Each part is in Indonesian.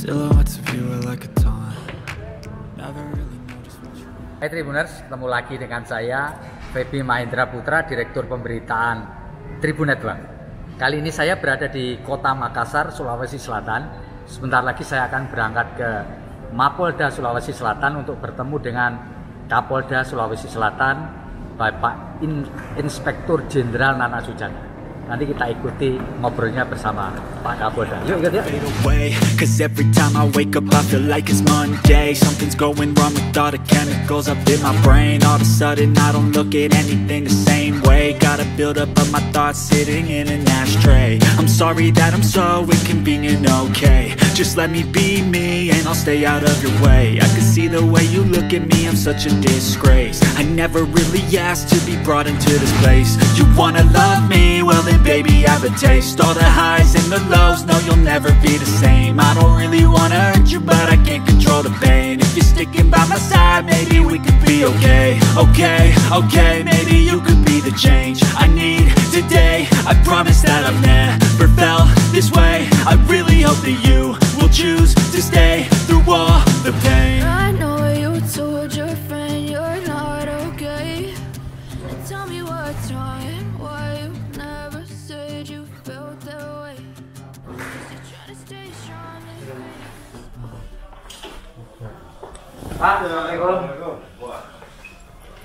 Silhouettes of you are like a taunt. Never really know just what you want. Hai Tribuners, ketemu lagi dengan saya Feby Mahendra Putra, Direktur Pemberitaan Tribunet Bang. Kali ini saya berada di Kota Makassar, Sulawesi Selatan. Sebentar lagi saya akan berangkat ke Mapolda Sulawesi Selatan untuk bertemu dengan Kapolda Sulawesi Selatan, Bapak Inspektur Jenderal Nana Sujana. Nanti kita ikuti ngobrolnya bersama Pak Kapolda. Yuk ikut ya. Cause every time I wake up I feel like it's Monday. Something's going wrong with all the chemicals up in my brain. All of a sudden I don't look at anything the same way. Got a build up of my thoughts sitting in an ashtray. I'm sorry that I'm so inconvenient, okay. Just let me be me and I'll stay out of your way. I can see the way you look at me, I'm such a disgrace. I never really asked to be brought into this place. You wanna love me? Well then baby I have a taste. All the highs and the lows, no you'll never be the same. I don't really wanna hurt you but I can't control the pain. If you're sticking by my side maybe we could be okay. Okay, maybe you could be the change I need today. I promise that I've never felt this way. I really hope that you will choose to stay through all the pain. I know you told your friend you're not okay. Tell me what's wrong and why you never said you felt that way. You're trying to stay strong and Pak, Assalamualaikum.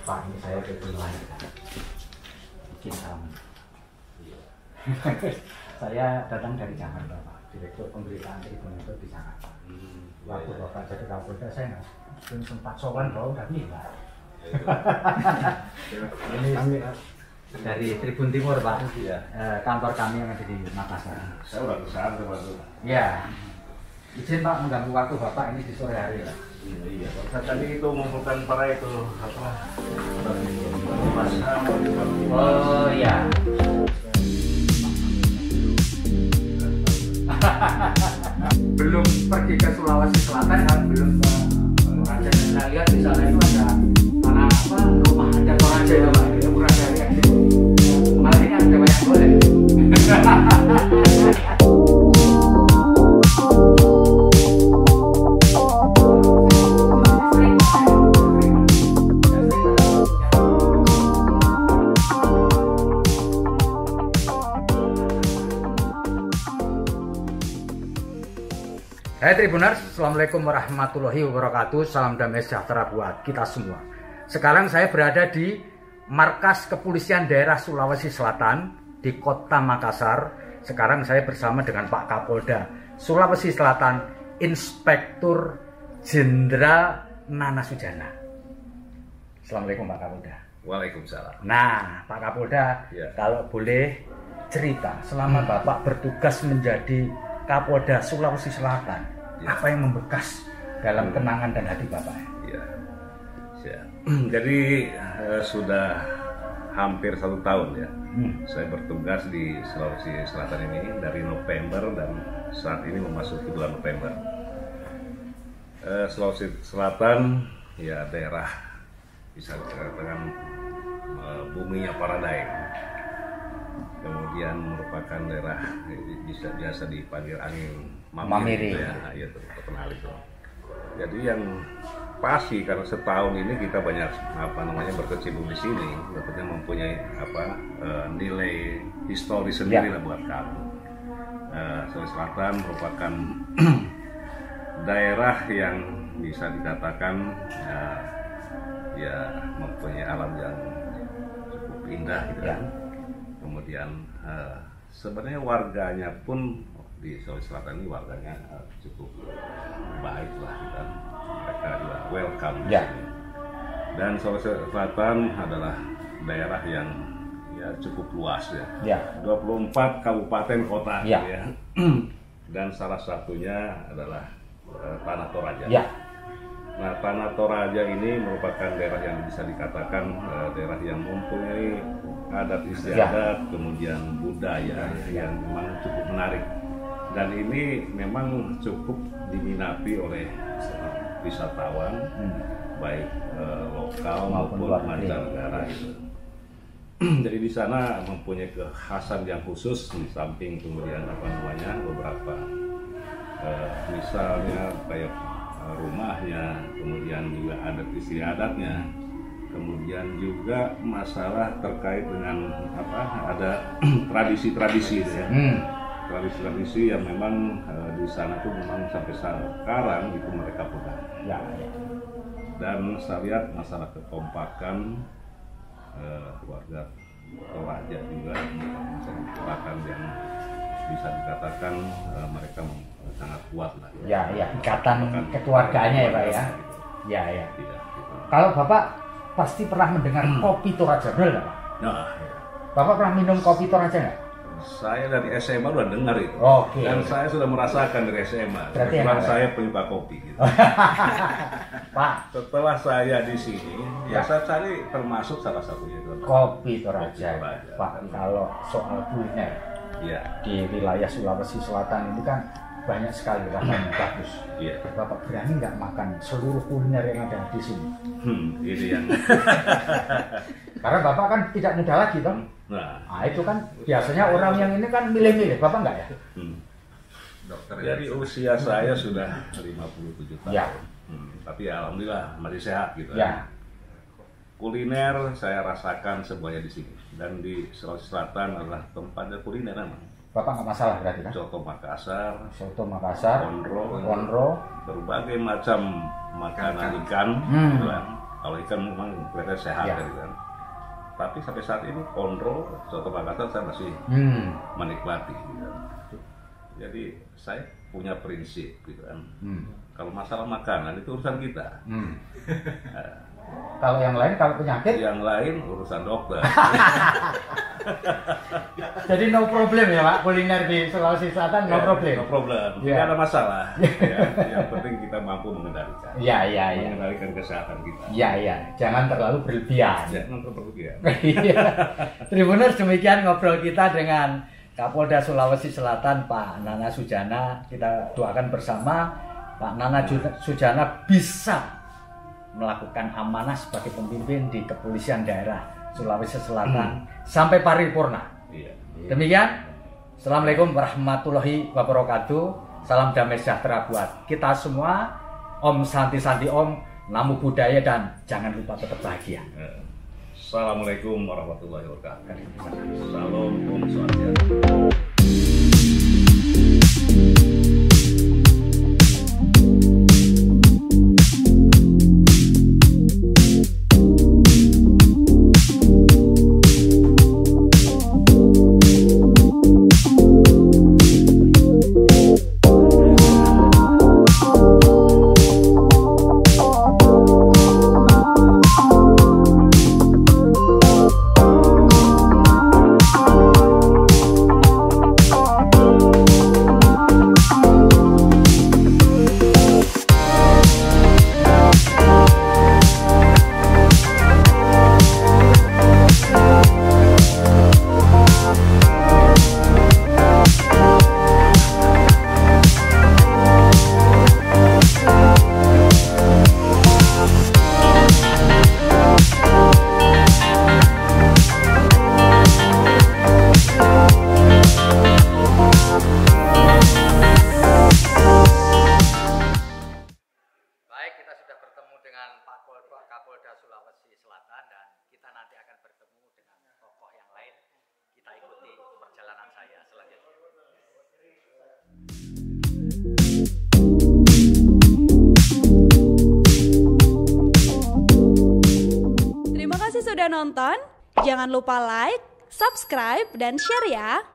Pak, ini saya kebetulan bikin tamu. Saya datang dari Jakarta, Pak. Direktur Pemberitaan Tribunet di Jakarta. Waktu Bapak jadi Kapolda, saya belum sempat sowan bau, tapi Pak. Ini dari Tribun Timur, Pak. Kantor kami yang ada di Makassar. Saya udah kesana tuh. Ya, izin Pak mengganggu waktu Bapak ini di sore hari, Pak. Iya, Pak. Tadi itu mengumpulkan para itu apa? Masa. Oh iya. Belum pergi ke Sulawesi Selatan kan, belum ke Toraja. Saya lihat di sana itu ada tanah apa, rumah ada Toraja ya Pak, itu Toraja yang itu. Malah ini ada banyak boleh. Hai Tribuners, Assalamualaikum warahmatullahi wabarakatuh. Salam damai sejahtera buat kita semua. Sekarang saya berada di Markas Kepolisian Daerah Sulawesi Selatan di Kota Makassar. Sekarang saya bersama dengan Pak Kapolda Sulawesi Selatan, Inspektur Jenderal Nana Sujana. Assalamualaikum Pak Kapolda. Waalaikumsalam. Nah, Pak Kapolda, Ya. kalau boleh cerita selama Bapak bertugas menjadi Kapolda Sulawesi Selatan, Ya. apa yang membekas dalam kenangan dan hati Bapak? Ya. Jadi sudah hampir 1 tahun ya. Saya bertugas di Sulawesi Selatan ini dari November dan saat ini memasuki bulan November. Sulawesi Selatan ya daerah bisa dikatakan buminya Paradise. Kemudian merupakan daerah biasa dipanggil angin mamiri gitu ya, itu terkenal itu. Jadi yang pasti karena setahun ini kita banyak berkecimpung di sini, tentunya mempunyai nilai historis sendiri lah buat kami. Sulawesi Selatan merupakan daerah yang bisa dikatakan ya mempunyai alam yang cukup indah gitu kan. Kemudian sebenarnya warganya pun di Sulawesi Selatan ini warganya cukup baik lah kita. Mereka juga welcome di sini. Dan Sulawesi Selatan adalah daerah yang ya cukup luas ya. 24 kabupaten kota ya. Dan salah satunya adalah Tanah Toraja. Nah, Tanah Toraja ini merupakan daerah yang bisa dikatakan daerah yang mempunyai adat istiadat, kemudian budaya yang memang cukup menarik. Dan ini memang cukup diminati oleh wisatawan, baik lokal maupun mancanegara itu. Jadi di sana mempunyai kekhasan yang khusus, di samping kemudian beberapa misalnya kayak rumahnya, kemudian juga adat istiadatnya, kemudian juga masalah terkait dengan ada tradisi-tradisi ya. Tradisi-tradisi yang memang di sana tuh memang sampai sekarang itu mereka pegang. Ya. Dan saya lihat masalah kekompakan keluarga Toraja juga masalah kekompakan yang bisa dikatakan mereka sangat kuat lah. Ya, ikatan keluarganya ya Pak ya. Ya. Gitu. Kalau Bapak pasti pernah mendengar kopi Toraja, benar nggak Pak? Nah, Bapak pernah minum kopi Toraja nggak? saya dari SMA udah dengar itu. Oke. Dan saya sudah merasakan dari SMA. Berarti Kebetulan enak, saya penyuka kopi gitu. Pak, Setelah saya di sini, ya saya cari termasuk salah satunya itu kopi Toraja. Kopi Toraja. Pak, kalau soal kuliner Iya. di wilayah Sulawesi Selatan ini kan banyak sekali rasanya bagus. Iya. Bapak berani nggak makan seluruh kuliner yang ada di sini? Ini yang. Karena Bapak kan tidak muda lagi toh. Nah itu kan biasanya orang yang ini kan milih-milih, Bapak nggak ya? Dokter. Jadi usia saya sudah 57 tahun. Ya. Tapi alhamdulillah masih sehat gitu. Ya. Kuliner saya rasakan semuanya di sini, dan di Sulawesi Selatan adalah tempatnya kuliner memang. Bapak nggak masalah berarti kan? Soto Makassar, Konro, berbagai macam makanan ikan, gitu kan. Kalau ikan memang kelihatan sehat Ya. gitu kan. Tapi sampai saat ini Konro, Soto Makassar saya masih menikmati gitu kan. Jadi saya punya prinsip gitu kan. Kalau masalah makanan itu urusan kita. Kalau yang lain, kalau penyakit? Yang lain urusan dokter. Jadi no problem ya Pak, kuliner di Sulawesi Selatan no problem. No problem, Ya. tidak ada masalah. Ya, yang penting kita mampu mengendalikan. Iya. Mengendalikan kesehatan kita. Iya. Jangan terlalu berlebihan. Jangan berlebihan. Iya. Tribuners, demikian ngobrol kita dengan Kapolda Sulawesi Selatan Pak Nana Sujana. Kita doakan bersama Pak Nana Sujana bisa melakukan amanah sebagai pemimpin di kepolisian daerah Sulawesi Selatan sampai paripurna. Iya. Demikian, Assalamualaikum warahmatullahi wabarakatuh. Salam damai sejahtera buat kita semua. Om Santi Santi Om, Namo Buddhaya, dan jangan lupa tetap bahagia. Assalamualaikum warahmatullahi wabarakatuh. Salam Om Swastiastu. Kapolda Sulawesi Selatan, dan kita nanti akan bertemu dengan tokoh yang lain. Kita ikuti perjalanan saya selanjutnya. Terima kasih sudah nonton. Jangan lupa like, subscribe, dan share ya.